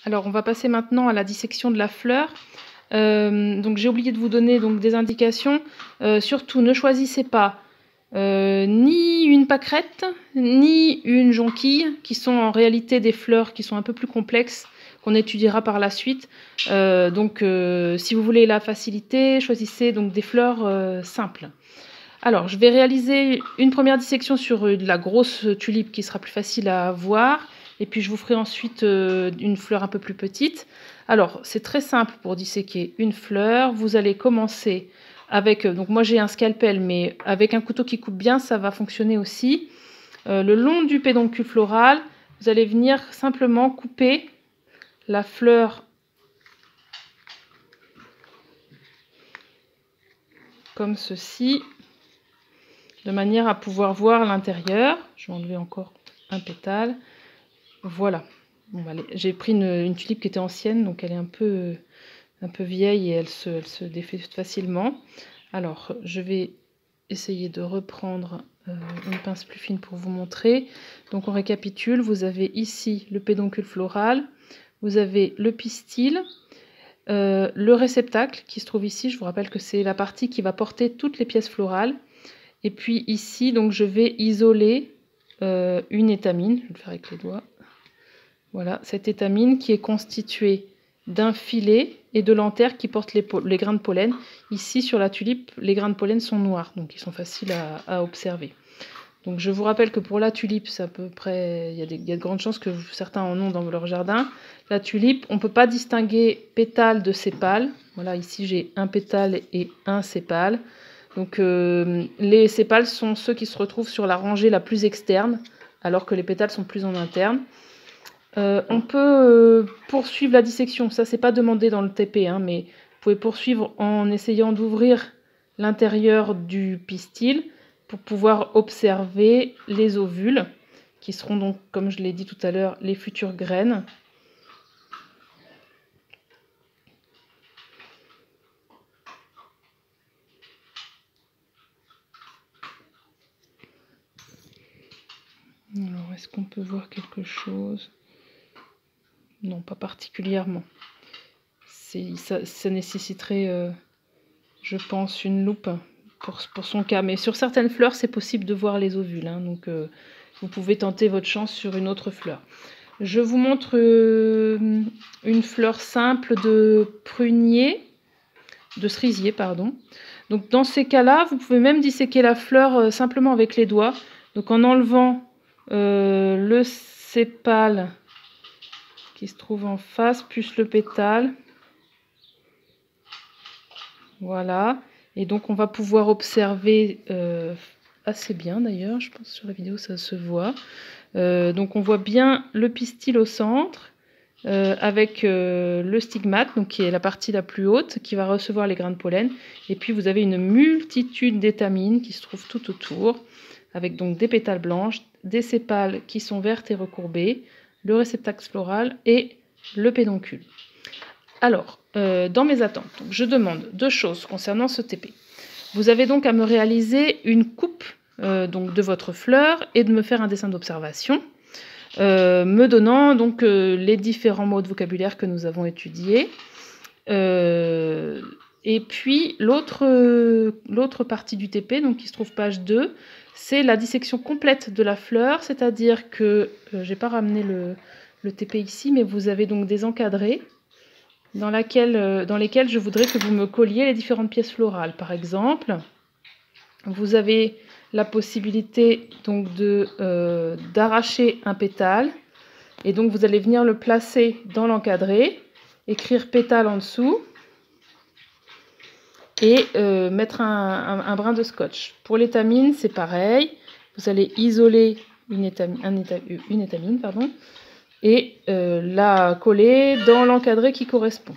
Alors, on va passer maintenant à la dissection de la fleur. Donc, j'ai oublié de vous donner donc, des indications. Surtout, ne choisissez pas ni une pâquerette, ni une jonquille, qui sont en réalité des fleurs qui sont un peu plus complexes, qu'on étudiera par la suite. Si vous voulez la facilité, choisissez donc des fleurs simples. Alors, je vais réaliser une première dissection sur de la grosse tulipe qui sera plus facile à voir. Et puis, je vous ferai ensuite une fleur un peu plus petite. Alors, c'est très simple pour disséquer une fleur. Vous allez commencer avec... donc, moi, j'ai un scalpel, mais avec un couteau qui coupe bien, ça va fonctionner aussi. Le long du pédoncule floral, vous allez venir simplement couper la fleur comme ceci, de manière à pouvoir voir l'intérieur. Je vais enlever encore un pétale. Voilà. Bon, j'ai pris une tulipe qui était ancienne, donc elle est un peu vieille et elle se défait facilement. Alors, je vais essayer de reprendre une pince plus fine pour vous montrer. Donc, on récapitule. Vous avez ici le pédoncule floral, vous avez le pistil, le réceptacle qui se trouve ici. Je vous rappelle que c'est la partie qui va porter toutes les pièces florales. Et puis ici, donc, je vais isoler une étamine. Je vais le faire avec les doigts. Voilà, cette étamine qui est constituée d'un filet et de l'antère qui porte les grains de pollen. Ici, sur la tulipe, les grains de pollen sont noirs, donc ils sont faciles à observer. Donc je vous rappelle que pour la tulipe, c'est à peu près, il y a de grandes chances que certains en ont dans leur jardin. La tulipe, on ne peut pas distinguer pétale de sépale. Voilà, ici j'ai un pétale et un sépale. Donc les sépales sont ceux qui se retrouvent sur la rangée la plus externe, alors que les pétales sont plus en interne. On peut poursuivre la dissection, ça c'est pas demandé dans le TP, hein, mais vous pouvez poursuivre en essayant d'ouvrir l'intérieur du pistil pour pouvoir observer les ovules, qui seront donc, comme je l'ai dit tout à l'heure, les futures graines. Alors, est-ce qu'on peut voir quelque chose ? Non, pas particulièrement. Ça nécessiterait, je pense, une loupe pour son cas. Mais sur certaines fleurs, c'est possible de voir les ovules. Hein, donc, vous pouvez tenter votre chance sur une autre fleur. Je vous montre une fleur simple de prunier, de cerisier, pardon. Donc, dans ces cas-là, vous pouvez même disséquer la fleur simplement avec les doigts. Donc, en enlevant le sépale qui se trouve en face, plus le pétale. Voilà. Et donc, on va pouvoir observer assez bien, d'ailleurs. Je pense que sur la vidéo, ça se voit. Donc, on voit bien le pistil au centre, avec le stigmate, donc qui est la partie la plus haute, qui va recevoir les grains de pollen. Et puis, vous avez une multitude d'étamines qui se trouvent tout autour, avec donc des pétales blanches, des sépales qui sont vertes et recourbées, le réceptacle floral et le pédoncule. Alors, dans mes attentes, donc, je demande deux choses concernant ce TP. Vous avez donc à me réaliser une coupe donc de votre fleur et de me faire un dessin d'observation, me donnant donc les différents mots de vocabulaire que nous avons étudiés. Et puis l'autre partie du TP, donc qui se trouve page 2, c'est la dissection complète de la fleur, c'est-à-dire que, j'ai pas ramené le TP ici, mais vous avez donc des encadrés dans lesquels je voudrais que vous me colliez les différentes pièces florales. Par exemple, vous avez la possibilité donc d'arracher un pétale, et donc vous allez venir le placer dans l'encadré, écrire pétale en dessous, et mettre un brin de scotch. Pour l'étamine, c'est pareil. Vous allez isoler une étamine, et la coller dans l'encadré qui correspond.